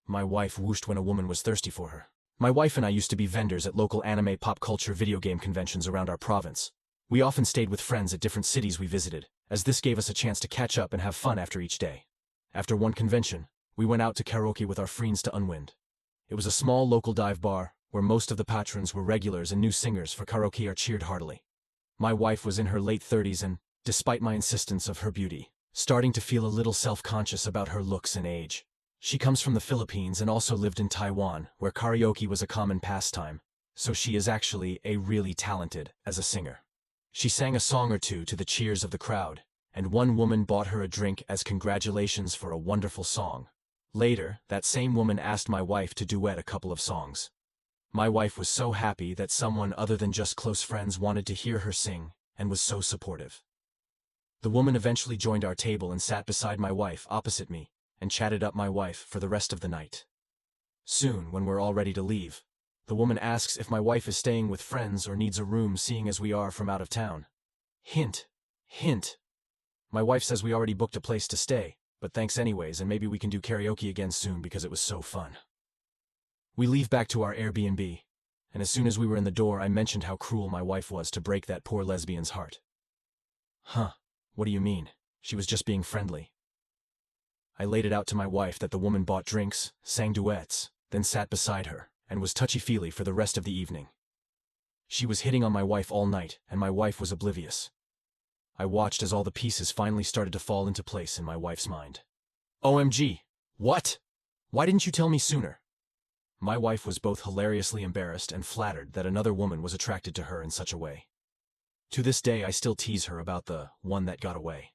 My wife whooshed when a woman was thirsty for her. My wife and I used to be vendors at local anime pop culture video game conventions around our province. We often stayed with friends at different cities we visited, as this gave us a chance to catch up and have fun after each day. After one convention, we went out to karaoke with our friends to unwind. It was a small local dive bar, where most of the patrons were regulars and new singers for karaoke are cheered heartily. My wife was in her late 30s and, despite my insistence of her beauty, starting to feel a little self-conscious about her looks and age. She comes from the Philippines and also lived in Taiwan, where karaoke was a common pastime, so she is actually really talented as a singer. She sang a song or two to the cheers of the crowd, and one woman bought her a drink as congratulations for a wonderful song. Later, that same woman asked my wife to duet a couple of songs. My wife was so happy that someone other than just close friends wanted to hear her sing, and was so supportive. The woman eventually joined our table and sat beside my wife opposite me, and chatted up my wife for the rest of the night. Soon, when we're all ready to leave, the woman asks if my wife is staying with friends or needs a room seeing as we are from out of town. Hint, hint. My wife says we already booked a place to stay, but thanks anyways, and maybe we can do karaoke again soon because it was so fun. We leave back to our Airbnb, and as soon as we were in the door I mentioned how cruel my wife was to break that poor lesbian's heart. Huh, what do you mean? She was just being friendly. I laid it out to my wife that the woman bought drinks, sang duets, then sat beside her, and was touchy-feely for the rest of the evening. She was hitting on my wife all night, and my wife was oblivious. I watched as all the pieces finally started to fall into place in my wife's mind. OMG! What? Why didn't you tell me sooner? My wife was both hilariously embarrassed and flattered that another woman was attracted to her in such a way. To this day I still tease her about the one that got away.